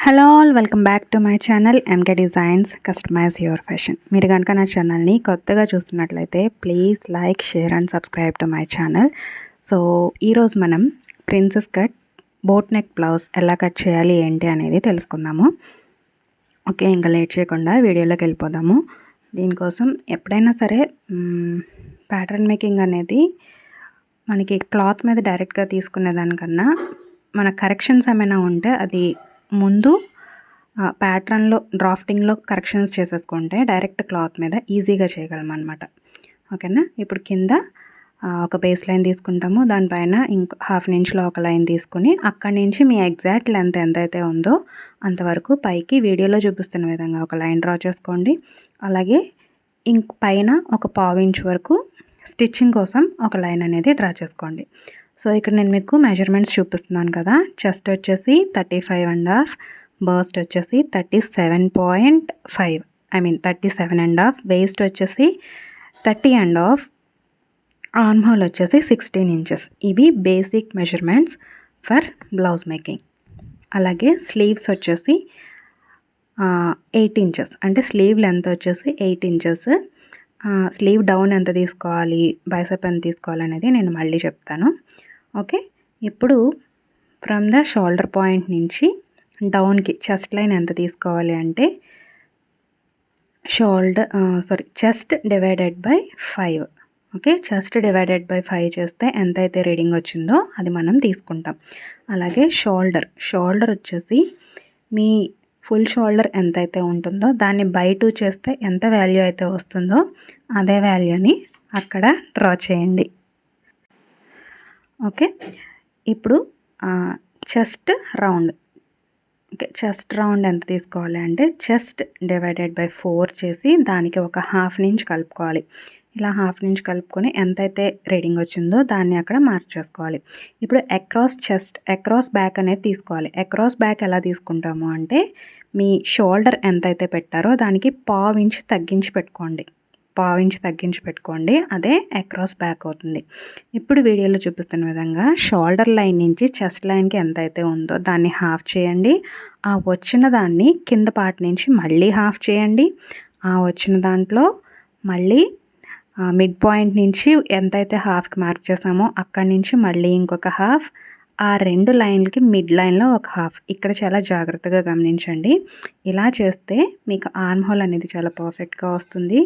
Hello all, welcome back to my channel MK designs customize your fashion. మీరు కనుక నా ఛానల్ని కొత్తగా చూస్తున్నట్లయితే please like, share and subscribe to my channel. So ఈరోజు మనం princess cut boat neck blouse ఎలా కట్ చేయాలి ఏంటి అనేది తెలుసుకుందాము. ఓకే, ఇంకా లేట్ చేయకుండా వీడియోలోకి వెళ్ళిపోదాము. దీనికోసం ఎప్పుడైనా సరే ప్యాటర్న్ మేకింగ్ అనేది మనకి క్లాత్ మీద డైరెక్ట్గా తీసుకునే దానికన్నా మన కరెక్షన్స్ ఏమైనా ఉంటే అది ముందు ప్యాటర్న్లో డ్రాఫ్టింగ్లో కరెక్షన్స్ చేసేసుకుంటే డైరెక్ట్ క్లాత్ మీద ఈజీగా చేయగలం అనమాట. ఓకేనా. ఇప్పుడు కింద ఒక బేస్ లైన్ తీసుకుంటాము, దానిపైన ఇంకో 1/2 ఇంచ్లో ఒక లైన్ తీసుకుని అక్కడి నుంచి మీ ఎగ్జాక్ట్ లెంత్ ఎంతైతే ఉందో అంతవరకు పైకి వీడియోలో చూపిస్తున్న విధంగా ఒక లైన్ డ్రా చేసుకోండి. అలాగే పైన ఒక 1/4 ఇంచ్ వరకు స్టిచ్చింగ్ కోసం ఒక లైన్ అనేది డ్రా చేసుకోండి. సో ఇక్కడ నేను మీకు మెజర్మెంట్స్ చూపిస్తున్నాను కదా. చెస్ట్ వచ్చేసి 35.5, బర్స్ట్ వచ్చేసి 37.5, 37.5, వేస్ట్ వచ్చేసి 30.5, ఆర్మ్ హోల్ వచ్చేసి 16 ఇంచెస్. ఇవి basic measurements for blouse making. అలాగే స్లీవ్స్ వచ్చేసి 8 ఇంచెస్, అంటే స్లీవ్ లెంత్ వచ్చేసి 8 ఇంచెస్. స్లీవ్ డౌన్ ఎంత తీసుకోవాలి, బైసెప్ ఎంత తీసుకోవాలి అనేది నేను మళ్ళీ చెప్తాను. ఓకే, ఇప్పుడు ఫ్రమ్ ద షోల్డర్ పాయింట్ నుంచి డౌన్కి చెస్ట్ లైన్ ఎంత తీసుకోవాలి అంటే chest divided by 5. Okay, chest divided by 5 చేస్తే ఎంతైతే రీడింగ్ వచ్చిందో అది మనం తీసుకుంటాం. అలాగే షోల్డర్ వచ్చేసి మీ ఫుల్ షోల్డర్ ఎంతైతే ఉంటుందో దాన్ని బై 2 చేస్తే ఎంత వాల్యూ అయితే వస్తుందో అదే వాల్యూని అక్కడ డ్రా చేయండి. ఓకే, ఇప్పుడు chest round. Okay, chest round ఎంత తీసుకోవాలి అంటే చెస్ట్ డివైడెడ్ బై 4 చేసి దానికి ఒక 1/2 ఇంచ్ కలుపుకోవాలి. ఇలా 1/2 ఇంచ్ కలుపుకొని ఎంతైతే రీడింగ్ వచ్చిందో దాన్ని అక్కడ మార్క్ చేసుకోవాలి. ఇప్పుడు అక్రాస్ బ్యాక్ అనేది తీసుకోవాలి. అక్రాస్ బ్యాక్ ఎలా తీసుకుంటాము అంటే మీ షోల్డర్ ఎంతైతే పెట్టారో దానికి 1/4 ఇంచ్ తగ్గించి పెట్టుకోండి. 1/4 ఇంచ్ తగ్గించి పెట్టుకోండి, అదే అక్రాస్ బ్యాక్ అవుతుంది. ఇప్పుడు వీడియోలో చూపిస్తున్న విధంగా షోల్డర్ లైన్ నుంచి చెస్ట్ లైన్కి ఎంతైతే ఉందో దాన్ని 1/2 చేయండి. ఆ వచ్చిన దాన్ని కింద పార్ట్ నుంచి మళ్ళీ 1/2 చేయండి. ఆ వచ్చిన దాంట్లో మళ్ళీ మిడ్ పాయింట్ నుంచి ఎంతైతే 1/2కి మార్క్ చేసామో అక్కడి నుంచి మళ్ళీ ఇంకొక 1/2, ఆ 2 లైన్లకి మిడ్ లైన్లో ఒక 1/2. ఇక్కడ చాలా జాగ్రత్తగా గమనించండి. ఇలా చేస్తే మీకు ఆర్మ్ హోల్ అనేది చాలా పర్ఫెక్ట్గా వస్తుంది,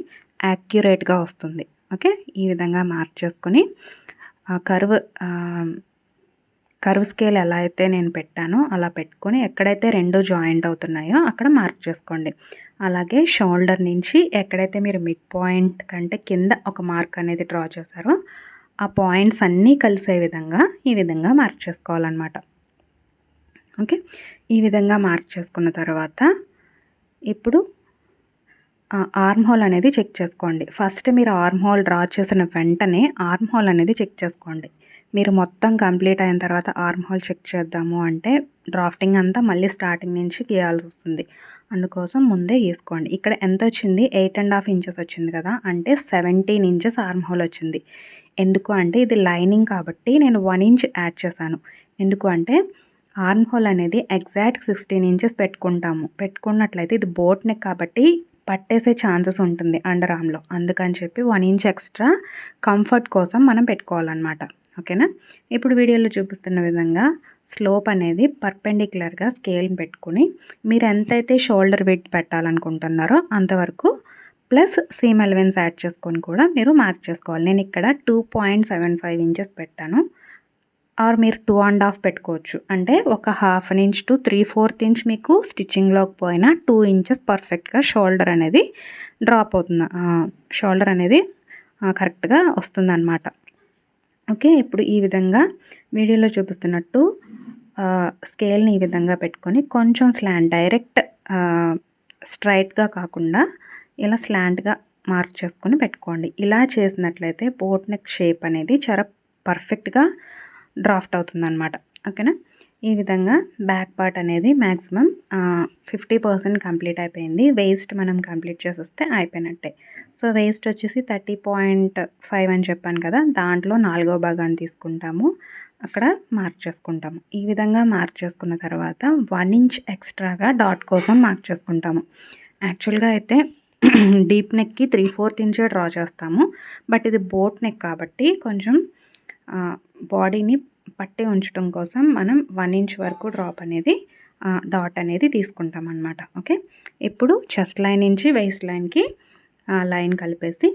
యాక్యురేట్గా వస్తుంది. ఓకే, ఈ విధంగా మార్క్ చేసుకొని కర్వ్ స్కేల్ ఎలా అయితే నేను పెట్టానో అలా పెట్టుకొని ఎక్కడైతే 2 జాయింట్ అవుతున్నాయో అక్కడ మార్క్ చేసుకోండి. అలాగే షోల్డర్ నుంచి ఎక్కడైతే మీరు మిడ్ పాయింట్ కంటే కింద ఒక మార్క్ అనేది డ్రా చేశారో ఆ పాయింట్స్ అన్నీ కలిసే విధంగా ఈ విధంగా మార్క్ చేసుకోవాలన్నమాట. ఓకే, ఈ విధంగా మార్క్ చేసుకున్న తర్వాత ఇప్పుడు ఆర్మ్ హోల్ అనేది చెక్ చేసుకోండి. ఫస్ట్ మీరు ఆర్మ్ హోల్ డ్రా చేసిన వెంటనే ఆర్మ్ హోల్ అనేది చెక్ చేసుకోండి. మీరు మొత్తం కంప్లీట్ అయిన తర్వాత ఆర్మ్ హోల్ చెక్ చేద్దాము అంటే డ్రాఫ్టింగ్ అంతా మళ్ళీ స్టార్టింగ్ నుంచి గీయాల్సి వస్తుంది. అందుకోసం ముందే గీసుకోండి. ఇక్కడ ఎంత వచ్చింది, 8.5 ఇంచెస్ వచ్చింది కదా, అంటే 17 ఇంచెస్ ఆర్మ్ హోల్ వచ్చింది. ఎందుకు అంటే ఇది లైనింగ్ కాబట్టి నేను 1 ఇంచ్ యాడ్ చేశాను. ఎందుకు అంటే ఆర్మ్ హోల్ అనేది ఎగ్జాక్ట్ 16 ఇంచెస్ పెట్టుకున్నట్లయితే ఇది బోట్ నెక్ కాబట్టి పట్టేసే ఛాన్సెస్ ఉంటుంది అండర్ ఆర్మ్లో. అందుకని చెప్పి 1 ఇంచ్ ఎక్స్ట్రా కంఫర్ట్ కోసం మనం పెట్టుకోవాలన్నమాట. ఓకేనా. ఇప్పుడు వీడియోలో చూపిస్తున్న విధంగా స్లోప్ అనేది పర్పెండిక్యులర్గా స్కేల్ పెట్టుకుని మీరు ఎంతైతే షోల్డర్ వెయిట్ పెట్టాలనుకుంటున్నారో అంతవరకు ప్లస్ సీమ్ ఎలవెన్స్ యాడ్ చేసుకొని కూడా మీరు మార్క్ చేసుకోవాలి. నేను ఇక్కడ 2.75 ఇంచెస్ పెట్టాను, ఆర్ మీరు 2.5 పెట్టుకోవచ్చు. అంటే ఒక 1/2 ఇంచ్ టు 3/4 ఇంచ్ మీకు స్టిచ్చింగ్లోకి పోయినా 2 ఇంచెస్ పర్ఫెక్ట్గా షోల్డర్ అనేది డ్రాప్ అవుతుంది, షోల్డర్ అనేది కరెక్ట్గా వస్తుందన్నమాట. ఓకే, ఇప్పుడు ఈ విధంగా వీడియోలో చూపిస్తున్నట్టు స్కేల్ని ఈ విధంగా పెట్టుకొని కొంచెం డైరెక్ట్ స్ట్రైట్గా కాకుండా ఇలా స్లాంట్గా మార్క్ చేసుకొని పెట్టుకోండి. ఇలా చేసినట్లయితే బోట్ నెక్ షేప్ అనేది చాలా పర్ఫెక్ట్గా డ్రాఫ్ట్ అవుతుందన్నమాట. ఓకేనా. ఈ విధంగా బ్యాక్ పార్ట్ అనేది మ్యాక్సిమం 50% కంప్లీట్ అయిపోయింది. వేస్ట్ మనం కంప్లీట్ చేసేస్తే అయిపోయినట్టే. సో వేస్ట్ వచ్చేసి 30.5 అని చెప్పాను కదా, దాంట్లో 4వ భాగాన్ని తీసుకుంటాము. అక్కడ మార్క్ చేసుకుంటాము. ఈ విధంగా మార్క్ చేసుకున్న తర్వాత 1 ఇంచ్ ఎక్స్ట్రాగా డాట్ కోసం మార్క్ చేసుకుంటాము. యాక్చువల్గా అయితే డీప్ నెక్కి 3/4 ఇంచే డ్రా చేస్తాము. బట్ ఇది బోట్ నెక్ కాబట్టి కొంచెం బాడీని పట్టి ఉంచడం కోసం మనం 1 ఇంచ్ వరకు డాట్ అనేది తీసుకుంటాం అన్నమాట. ఓకే, ఇప్పుడు చెస్ట్ లైన్ నుంచి వేస్ట్ లైన్కి లైన్ కలిపేసి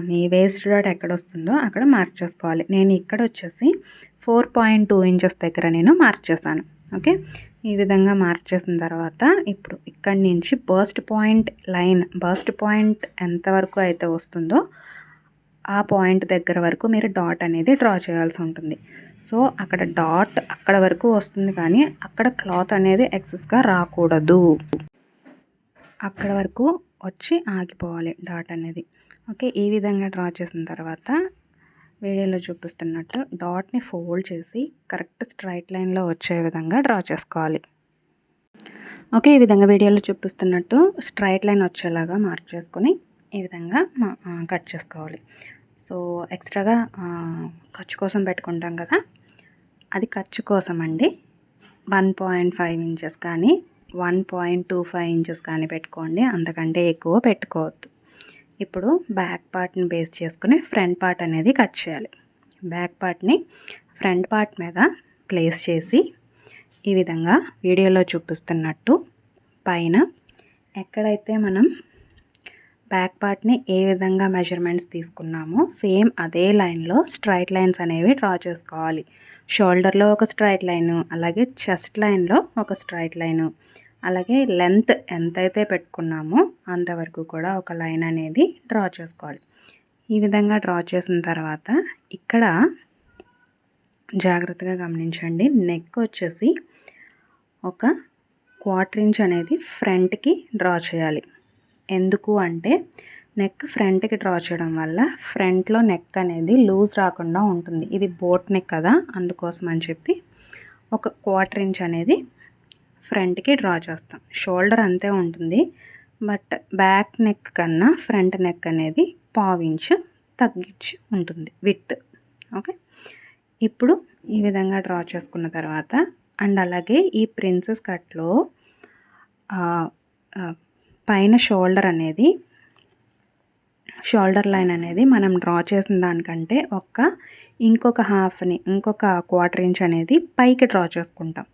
మీ వేస్ట్ డాట్ ఎక్కడ వస్తుందో అక్కడ మార్క్ చేసుకోవాలి. నేను ఇక్కడ వచ్చేసి 4.2 ఇంచెస్ దగ్గర నేను మార్క్ చేశాను. ఓకే, ఈ విధంగా మార్క్ చేసిన తర్వాత ఇప్పుడు ఇక్కడి నుంచి బర్స్ట్ పాయింట్ ఎంతవరకు అయితే వస్తుందో ఆ పాయింట్ దగ్గర వరకు మీరు డాట్ అనేది డ్రా చేయాల్సి ఉంటుంది. సో అక్కడ డాట్ అక్కడ వరకు వస్తుంది, కానీ అక్కడ క్లాత్ అనేది ఎక్సెస్గా రాకూడదు. అక్కడ వరకు వచ్చి ఆగిపోవాలి డాట్ అనేది. ఓకే, ఈ విధంగా డ్రా చేసిన తర్వాత వీడియోలో చూపిస్తున్నట్టు డాట్ని ఫోల్డ్ చేసి కరెక్ట్ స్ట్రైట్ లైన్లో వచ్చే విధంగా డ్రా చేసుకోవాలి. ఓకే, ఈ విధంగా వీడియోలో చూపిస్తున్నట్టు స్ట్రైట్ లైన్ వచ్చేలాగా మార్క్ చేసుకొని ఈ విధంగా కట్ చేసుకోవాలి. సో ఎక్స్ట్రాగా ఖర్చు కోసం పెట్టుకుంటాం కదా, అది ఖర్చు కోసం అండి. 1.5 ఇంచెస్ కానీ 1.25 ఇంచెస్ కానీ పెట్టుకోండి, అంతకంటే ఎక్కువ పెట్టుకోవద్దు. ఇప్పుడు బ్యాక్ పార్ట్ని బేస్ చేసుకుని ఫ్రంట్ పార్ట్ అనేది కట్ చేయాలి. బ్యాక్ పార్ట్ని ఫ్రంట్ పార్ట్ మీద ప్లేస్ చేసి ఈ విధంగా వీడియోలో చూపిస్తున్నట్టు పైన ఎక్కడైతే మనం బ్యాక్ పార్ట్ని ఏ విధంగా మెజర్మెంట్స్ తీసుకున్నామో సేమ్ అదే లైన్లో స్ట్రైట్ లైన్స్ అనేవి డ్రా చేసుకోవాలి. షోల్డర్లో ఒక స్ట్రైట్ లైను, అలాగే చెస్ట్ లైన్లో ఒక స్ట్రైట్ లైను, అలాగే లెంత్ ఎంతైతే పెట్టుకున్నామో అంతవరకు కూడా ఒక లైన్ అనేది డ్రా చేసుకోవాలి. ఈ విధంగా డ్రా చేసిన తర్వాత ఇక్కడ జాగ్రత్తగా గమనించండి, నెక్ వచ్చేసి ఒక 1/4 ఇంచ్ అనేది ఫ్రంట్కి డ్రా చేయాలి. ఎందుకు అంటే నెక్ ఫ్రంట్కి డ్రా చేయడం వల్ల ఫ్రంట్లో నెక్ అనేది లూజ్ రాకుండా ఉంటుంది. ఇది బోట్ నెక్ కదా, అందుకోసం అని చెప్పి ఒక 1/4 ఇంచ్ అనేది ఫ్రంట్కి డ్రా చేస్తాం. షోల్డర్ అంతే ఉంటుంది, బట్ బ్యాక్ నెక్ కన్నా ఫ్రంట్ నెక్ అనేది 1/4 ఇంచ్ తగ్గించి ఉంటుంది విడ్త్. ఓకే, ఇప్పుడు ఈ విధంగా డ్రా చేసుకున్న తర్వాత అండ్ అలాగే ఈ ప్రిన్సెస్ కట్లో పైన షోల్డర్ లైన్ అనేది మనం డ్రా చేసిన దానికంటే ఇంకొక 1/4 ఇంచ్ అనేది పైకి డ్రా చేసుకుంటాం.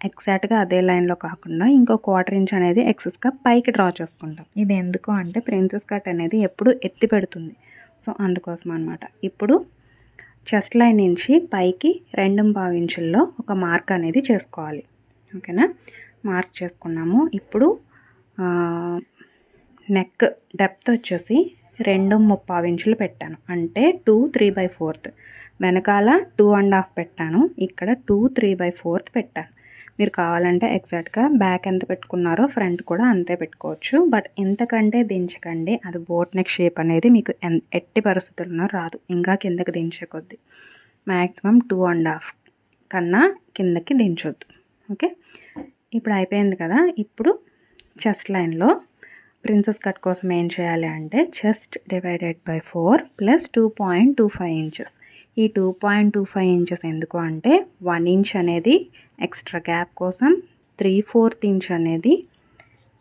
ఎగ్జాక్ట్గా అదే లైన్లో కాకుండా ఇంకో 1/4 ఇంచ్ అనేది ఎక్సెస్గా పైకి డ్రా చేసుకుంటాం. ఇది ఎందుకు అంటే ప్రిన్సెస్ కట్ అనేది ఎప్పుడు ఎత్తి పెడుతుంది, సో అందుకోసం అనమాట. ఇప్పుడు చెస్ట్ లైన్ నుంచి పైకి 2.5 ఇంచుల్లో ఒక మార్క్ అనేది చేసుకోవాలి. ఓకేనా, మార్క్ చేసుకున్నాము. ఇప్పుడు నెక్ డెప్త్ వచ్చేసి 2.75 ఇంచులు పెట్టాను, అంటే 2 3/4. వెనకాల 2.5 పెట్టాను, ఇక్కడ 2 3/4 పెట్టాను. మీరు కావాలంటే ఎగ్జాక్ట్గా బ్యాక్ ఎంత పెట్టుకున్నారో ఫ్రంట్ కూడా అంతే పెట్టుకోవచ్చు, బట్ ఇంతకంటే దించకండి. అది బోట్ నెక్ షేప్ అనేది మీకు ఎట్టి పరిస్థితుల్లో రాదు, ఇంకా కిందకి దించే కొద్ది. మ్యాక్సిమం 2.5 కన్నా కిందకి దించొద్దు. ఓకే, ఇప్పుడు అయిపోయింది కదా. ఇప్పుడు చెస్ట్ లైన్లో ప్రిన్సెస్ కట్ కోసం ఏం చేయాలి అంటే chest divided by 4 plus 2.25 inches. ఈ 2.25 ఇంచెస్ ఎందుకు అంటే 1 ఇంచ్ అనేది ఎక్స్ట్రా గ్యాప్ కోసం, 3/4 ఇంచ్ అనేది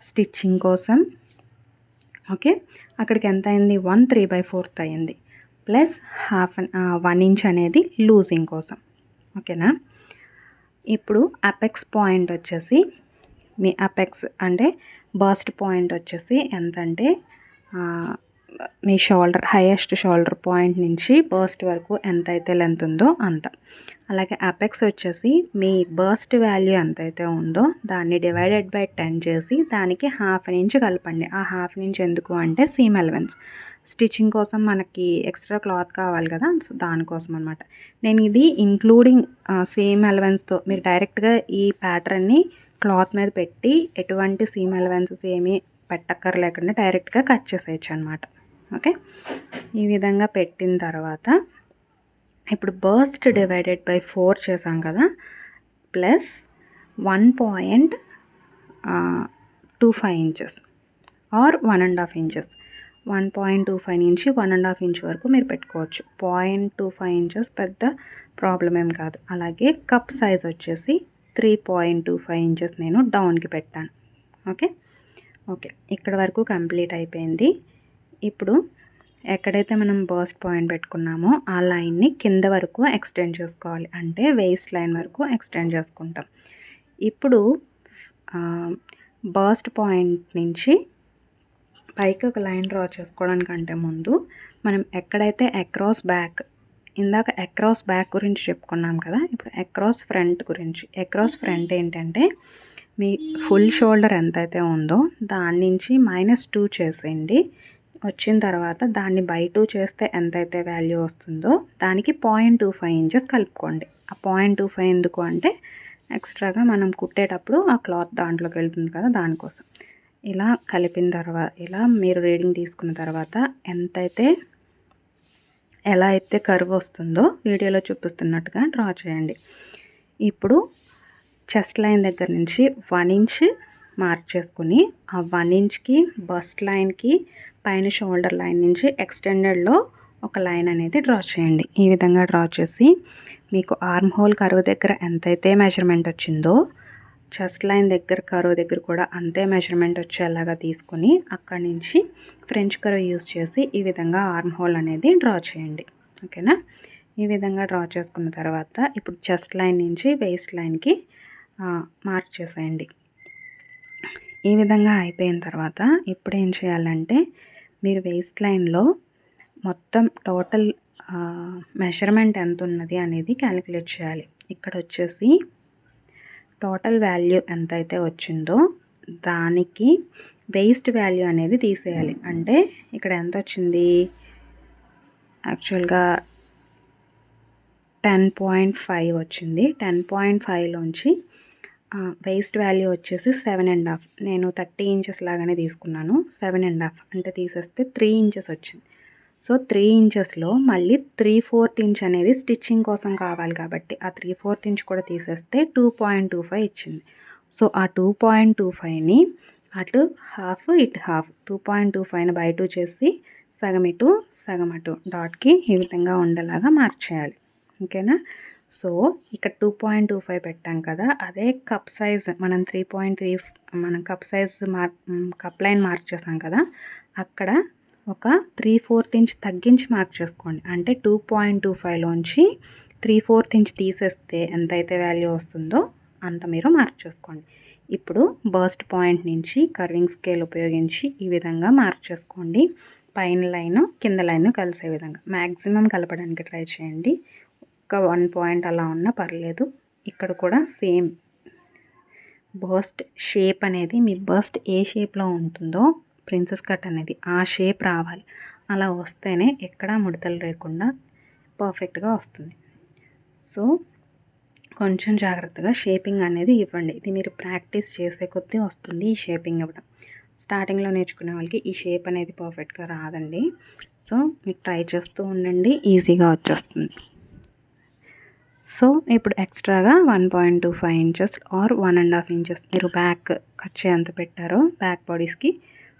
స్టిచ్చింగ్ కోసం. ఓకే, అక్కడికి ఎంత అయింది, 1 3/4 అయింది, ప్లస్ 1 ఇంచ్ అనేది లూజింగ్ కోసం. ఓకేనా, ఇప్పుడు అపెక్స్ పాయింట్ వచ్చేసి మీ అపెక్స్ అంటే బస్ట్ పాయింట్ వచ్చేసి ఎంత అంటే మీ హైయెస్ట్ షోల్డర్ పాయింట్ నుంచి బస్ట్ వరకు ఎంత అయితే లెంత్ ఉందో అంత. అలాగే అపెక్స్ వచ్చేసి మీ బస్ట్ వాల్యూ ఎంతైతే ఉందో దాన్ని డివైడెడ్ బై 10 చేసి దానికి 1/2 ఇంచ్ కలపండి. ఆ 1/2 ఇంచ్ ఎందుకు అంటే సీమ్ అలవెన్స్, స్టిచ్చింగ్ కోసం మనకి ఎక్స్ట్రా క్లాత్ కావాలి కదా, సో దానికోసం అనమాట. నేను ఇది ఇంక్లూడింగ్ సేమ్ అలవెన్స్తో, మీరు డైరెక్ట్గా ఈ ప్యాటర్న్ని క్లాత్ మీద పెట్టి ఎటువంటి సీమ్ అలవెన్సెస్ ఏమీ పెట్టక్కర్లేకుండా డైరెక్ట్గా కట్ చేసేయచ్చు అనమాట. ఓకే, ఈ విధంగా పెట్టిన తర్వాత ఇప్పుడు బస్ట్ డివైడెడ్ బై 4 చేసాం కదా, ప్లస్ 1.25 ఇంచెస్ ఆర్ 1.5 ఇంచెస్. 1.25 నుంచి 1.5 ఇంచ్ వరకు మీరు పెట్టుకోవచ్చు. 0.25 ఇంచెస్ పెద్ద ప్రాబ్లం ఏం కాదు. అలాగే కప్ సైజ్ వచ్చేసి 3.25 ఇంచెస్ నేను డౌన్కి పెట్టాను. ఓకే ఇక్కడ వరకు కంప్లీట్ అయిపోయింది. ఇప్పుడు ఎక్కడైతే మనం బర్స్ట్ పాయింట్ పెట్టుకున్నామో ఆ లైన్ని కింద వరకు ఎక్స్టెండ్ చేసుకోవాలి. అంటే వేస్ట్ లైన్ వరకు ఎక్స్టెండ్ చేసుకుంటాం. ఇప్పుడు బర్స్ట్ పాయింట్ నుంచి పైకి ఒక లైన్ డ్రా చేసుకోవడానికంటే ముందు మనం ఎక్కడైతే అక్రాస్ బ్యాక్, ఇందాక అక్రాస్ బ్యాక్ గురించి చెప్పుకున్నాం కదా, ఇప్పుడు అక్రాస్ ఫ్రంట్ గురించి. అక్రాస్ ఫ్రంట్ ఏంటంటే మీ ఫుల్ షోల్డర్ ఎంతైతే ఉందో దాని నుంచి -2 చేసేయండి. వచ్చిన తర్వాత దాన్ని బై 2 చేస్తే ఎంతైతే వాల్యూ వస్తుందో దానికి 0.25 ఇంచెస్ కలుపుకోండి. ఆ 0.25 ఎందుకు అంటే ఎక్స్ట్రాగా మనం కుట్టేటప్పుడు ఆ క్లాత్ దాంట్లోకి వెళ్తుంది కదా, దానికోసం. ఇలా కలిపిన తర్వాత, ఇలా మీరు రీడింగ్ తీసుకున్న తర్వాత ఎలా అయితే కర్వ్ వస్తుందో వీడియోలో చూపిస్తున్నట్టుగా డ్రా చేయండి. ఇప్పుడు చెస్ట్ లైన్ దగ్గర నుంచి 1 ఇంచ్ మార్క్ చేసుకుని ఆ 1 ఇంచ్కి బస్ట్ లైన్కి పైన షోల్డర్ లైన్ నుంచి ఎక్స్టెండెడ్లో ఒక లైన్ అనేది డ్రా చేయండి. ఈ విధంగా డ్రా చేసి మీకు ఆర్మ్ హోల్ కర్వ్ దగ్గర ఎంతైతే మెజర్మెంట్ వచ్చిందో చెస్ట్ లైన్ దగ్గర కర్వ్ దగ్గర కూడా అంతే మెజర్మెంట్ వచ్చేలాగా తీసుకుని అక్కడి నుంచి ఫ్రెంచ్ కర్వ్ యూస్ చేసి ఈ విధంగా ఆర్మ్ హోల్ అనేది డ్రా చేయండి. ఓకేనా? ఈ విధంగా డ్రా చేసుకున్న తర్వాత ఇప్పుడు చెస్ట్ లైన్ నుంచి వేస్ట్ లైన్కి మార్క్ చేసేయండి. ఈ విధంగా అయిపోయిన తర్వాత ఇప్పుడు ఏం చేయాలంటే మీరు వేస్ట్ లైన్లో మొత్తం టోటల్ మెజర్మెంట్ ఎంత ఉన్నది అనేది క్యాలిక్యులేట్ చేయాలి. ఇక్కడ వచ్చేసి టోటల్ వాల్యూ ఎంతైతే వచ్చిందో దానికి వేస్ట్ వాల్యూ అనేది తీసేయాలి. అంటే ఇక్కడ ఎంత వచ్చింది, యాక్చువల్గా 10.5 వచ్చింది. 10.5లోంచి వేస్ట్ వాల్యూ వచ్చేసి 7.5. నేను 30 ఇంచెస్ లాగానే తీసుకున్నాను. 7.5 అంటే తీసేస్తే 3 ఇంచెస్ వచ్చింది. సో 3 ఇంచెస్లో మళ్ళీ 3/4 ఇంచ్ అనేది స్టిచ్చింగ్ కోసం కావాలి కాబట్టి ఆ 3/4 ఇంచ్ కూడా తీసేస్తే 2.25 ఇచ్చింది. సో ఆ 2.25ని అటు హాఫ్ ఇటు హాఫ్ 2.25ని బై 2 చేసి సగం ఇటు సగం అటు డాట్కి ఈ విధంగా ఉండేలాగా మార్క్ చేయాలి. ఓకేనా? సో ఇక్కడ 2.25 పెట్టాం కదా, అదే కప్ సైజ్ మనం 3.3 మనం cup size cup line mark చేసాం కదా, అక్కడ ఒక 3/4 ఇంచ్ తగ్గించి మార్క్ చేసుకోండి. అంటే 2.25లోంచి 3/4 ఇంచ్ తీసేస్తే ఎంతైతే వాల్యూ వస్తుందో అంత మీరు మార్క్ చేసుకోండి. ఇప్పుడు బర్స్ట్ పాయింట్ నుంచి కర్వింగ్ స్కేల్ ఉపయోగించి ఈ విధంగా మార్క్ చేసుకోండి. పైన లైను కింద లైను కలిసే విధంగా మ్యాక్సిమం కలపడానికి ట్రై చేయండి. ఒక 1 పాయింట్ అలా ఉన్నా పర్లేదు. ఇక్కడ కూడా సేమ్ బర్స్ట్ షేప్ అనేది మీ బర్స్ట్ ఏ షేప్లో ఉంటుందో ప్రిన్సెస్ కట్ అనేది ఆ షేప్ రావాలి. అలా వస్తేనే ఎక్కడా ముడతలు లేకుండా పర్ఫెక్ట్గా వస్తుంది. సో కొంచెం జాగ్రత్తగా షేపింగ్ అనేది ఇవ్వండి. ఇది మీరు ప్రాక్టీస్ చేసే కొద్దీ వస్తుంది ఈ షేపింగ్ ఇవ్వడం. స్టార్టింగ్లో నేర్చుకునే వాళ్ళకి ఈ షేప్ అనేది పర్ఫెక్ట్గా రాదండి. సో మీరు ట్రై చేస్తూ ఉండండి, ఈజీగా వచ్చేస్తుంది. సో ఇప్పుడు ఎక్స్ట్రాగా 1.25 ఇంచెస్ ఆర్ 1.5 ఇంచెస్ మీరు బ్యాక్ కట్ చేయంత పెట్టారో బ్యాక్ బాడీస్కి,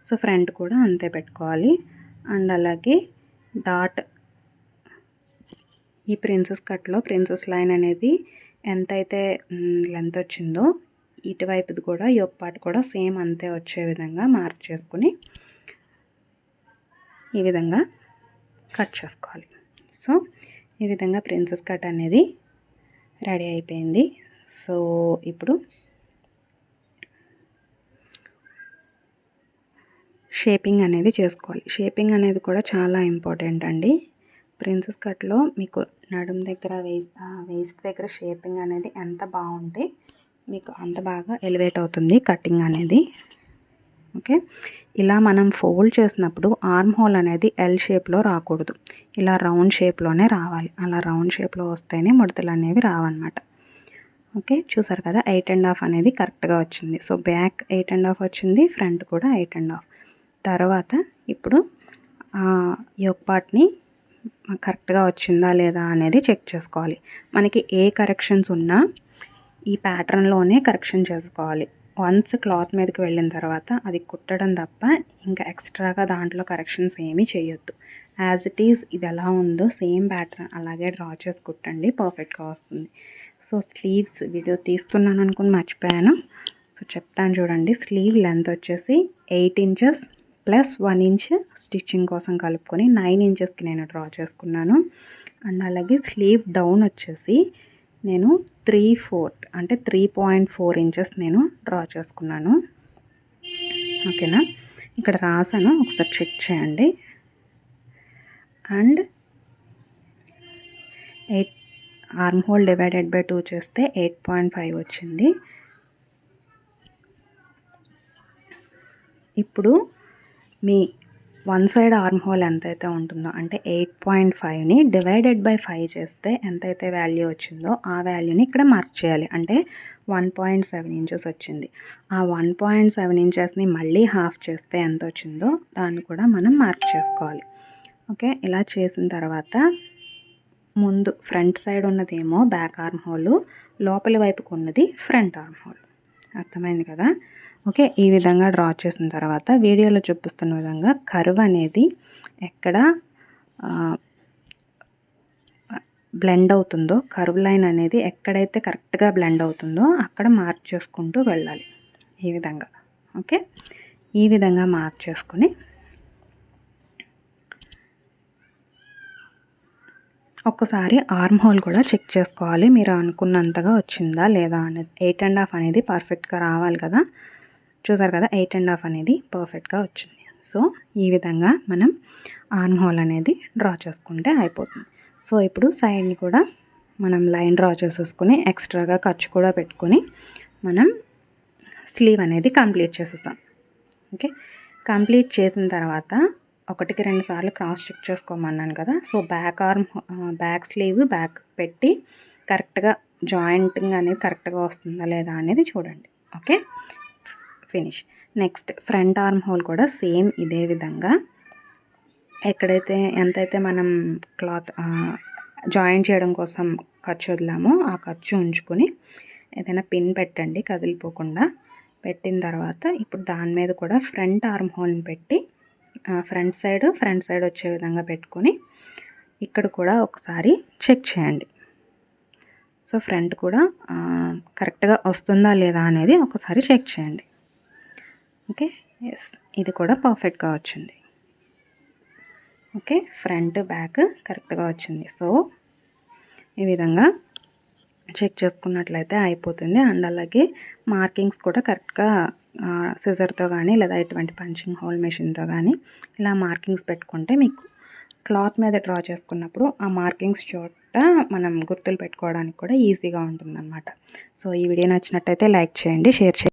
సో ఫ్రంట్ కూడా అంతే పెట్టుకోవాలి. అండ్ అలాగే డాట్ ఈ ప్రిన్సెస్ కట్లో ప్రిన్సెస్ లైన్ అనేది ఎంతైతే లెంత్ వచ్చిందో ఇటువైపుది కూడా యోక్ పార్ట్ కూడా సేమ్ అంతే వచ్చే విధంగా మార్క్ చేసుకుని ఈ విధంగా కట్ చేసుకోవాలి. సో ఈ విధంగా ప్రిన్సెస్ కట్ అనేది రెడీ అయిపోయింది. సో ఇప్పుడు షేపింగ్ అనేది చేసుకోవాలి. షేపింగ్ అనేది కూడా చాలా ఇంపార్టెంట్ అండి. ప్రిన్సెస్ కట్లో మీకు నడుం దగ్గర వేస్ట్ దగ్గర షేపింగ్ అనేది ఎంత బాగుంటే మీకు అంత బాగా ఎలివేట్ అవుతుంది కటింగ్ అనేది. ఓకే, ఇలా మనం ఫోల్డ్ చేసినప్పుడు ఆర్మ్ హోల్ అనేది ఎల్ షేప్లో రాకూడదు, ఇలా రౌండ్ షేప్లోనే రావాలి. అలా రౌండ్ షేప్లో వస్తేనే ముడతలు అనేవి రావన్నమాట. ఓకే, చూసారు కదా 8.5 అనేది కరెక్ట్గా వచ్చింది. సో బ్యాక్ 8.5 వచ్చింది, ఫ్రంట్ కూడా 8.5. తర్వాత ఇప్పుడు యోక్ పార్ట్ని కరెక్ట్గా వచ్చిందా లేదా అనేది చెక్ చేసుకోవాలి. మనకి ఏ కరెక్షన్స్ ఉన్నా ఈ ప్యాటర్న్లోనే కరెక్షన్ చేసుకోవాలి. వన్స్ క్లాత్ మీదకి వెళ్ళిన తర్వాత అది కుట్టడం తప్ప ఇంకా ఎక్స్ట్రాగా దాంట్లో కరెక్షన్స్ ఏమీ చేయొద్దు. యాజ్ ఇట్ ఈజ్ ఇది ఎలా ఉందో సేమ్ ప్యాటర్న్ అలాగే డ్రా చేసి కుట్టండి, పర్ఫెక్ట్గా వస్తుంది. సో స్లీవ్స్ వీడియో తీస్తున్నాను అనుకుని మర్చిపోయాను. సో చెప్తాను చూడండి. స్లీవ్ లెంత్ వచ్చేసి 8 ఇంచెస్ ప్లస్ 1 ఇంచ్ స్టిచ్చింగ్ కోసం కలుపుకొని 9 ఇంచెస్కి నేను డ్రా చేసుకున్నాను. అండ్ అలాగే స్లీవ్ డౌన్ వచ్చేసి నేను 3/4 అంటే 3.4 ఇంచెస్ నేను డ్రా చేసుకున్నాను. ఓకేనా, ఇక్కడ రాసాను, ఒకసారి చెక్ చేయండి. And 8 arm whole divided by 2 చేస్తే 8.5 వచ్చింది. ఇప్పుడు మీ వన్ సైడ్ ఆర్మ్ హోల్ ఎంతైతే ఉంటుందో అంటే 8.5ని డివైడెడ్ బై 5 చేస్తే ఎంతైతే వాల్యూ వచ్చిందో ఆ వాల్యూని ఇక్కడ మార్క్ చేయాలి. అంటే 1.7 ఇంచెస్ వచ్చింది. ఆ 1.7 ఇంచెస్ని మళ్ళీ హాఫ్ చేస్తే ఎంత వచ్చిందో దాన్ని కూడా మనం మార్క్ చేసుకోవాలి. ఓకే, ఇలా చేసిన తర్వాత ముందు ఫ్రంట్ సైడ్ ఉన్నదేమో బ్యాక్ ఆర్మ్ హోల్, లోపలి వైపుకు ఉన్నది ఫ్రంట్ ఆర్మ్ హోల్. అర్థమైంది కదా? ఓకే, ఈ విధంగా డ్రా చేసిన తర్వాత వీడియోలో చూపిస్తున్న విధంగా కర్వ్ అనేది ఎక్కడ బ్లెండ్ అవుతుందో, కర్వ్ లైన్ అనేది ఎక్కడైతే కరెక్ట్గా బ్లెండ్ అవుతుందో అక్కడ మార్క్ చేసుకుంటూ వెళ్ళాలి ఈ విధంగా. ఓకే, ఈ విధంగా మార్క్ చేసుకొని ఒక్కసారి ఆర్మ్ హోల్ కూడా చెక్ చేసుకోవాలి, మీరు అనుకున్నంతగా వచ్చిందా లేదా అనేది. 8.5 అనేది పర్ఫెక్ట్గా రావాలి కదా. చూసారు కదా, 8.5 అనేది పర్ఫెక్ట్గా వచ్చింది. సో ఈ విధంగా మనం ఆర్మ్ హోల్ అనేది డ్రా చేసుకుంటే అయిపోతుంది. సో ఇప్పుడు సైడ్ని కూడా మనం లైన్ డ్రా చేసేసుకుని ఎక్స్ట్రాగా ఖర్చు కూడా పెట్టుకొని మనం స్లీవ్ అనేది కంప్లీట్ చేసేస్తాం. ఓకే, కంప్లీట్ చేసిన తర్వాత 1-2 సార్లు క్రాస్ చెక్ చేసుకోమన్నాను కదా. సో బ్యాక్ స్లీవ్ బ్యాక్ పెట్టి కరెక్ట్గా జాయింటింగ్ అనేది కరెక్ట్గా వస్తుందా లేదా అనేది చూడండి. Okay, finish. Next front arm whole కూడా సేమ్ ఇదే విధంగా ఎక్కడైతే ఎంతైతే మనం క్లాత్ జాయిన్ చేయడం కోసం ఖర్చు వదిలామో ఆ ఖర్చు ఉంచుకొని ఏదైనా పిన్ పెట్టండి కదిలిపోకుండా. పెట్టిన తర్వాత ఇప్పుడు దాని మీద కూడా ఫ్రంట్ ఆర్మ్ హోల్ని పెట్టి ఫ్రంట్ సైడ్ వచ్చే విధంగా పెట్టుకొని ఇక్కడ కూడా ఒకసారి చెక్ చేయండి. సో ఫ్రంట్ కూడా కరెక్ట్గా వస్తుందా లేదా అనేది ఒకసారి చెక్ చేయండి. ఓకే, ఎస్, ఇది కూడా పర్ఫెక్ట్గా వచ్చింది. ఓకే, ఫ్రంట్ బ్యాక్ కరెక్ట్గా వచ్చింది. సో ఈ విధంగా చెక్ చేసుకున్నట్లయితే అయిపోతుంది. అండ్ అలాగే మార్కింగ్స్ కూడా కరెక్ట్గా సిజర్తో కానీ లేదా ఇటువంటి పంచింగ్ హోల్ మెషిన్తో కానీ ఇలా మార్కింగ్స్ పెట్టుకుంటే మీకు క్లాత్ మీద డ్రా చేసుకున్నప్పుడు ఆ మార్కింగ్స్ చోట మనం గుర్తులు పెట్టుకోవడానికి కూడా ఈజీగా ఉంటుందన్నమాట. సో ఈ వీడియో నచ్చినట్టయితే లైక్ చేయండి, షేర్ చేయండి.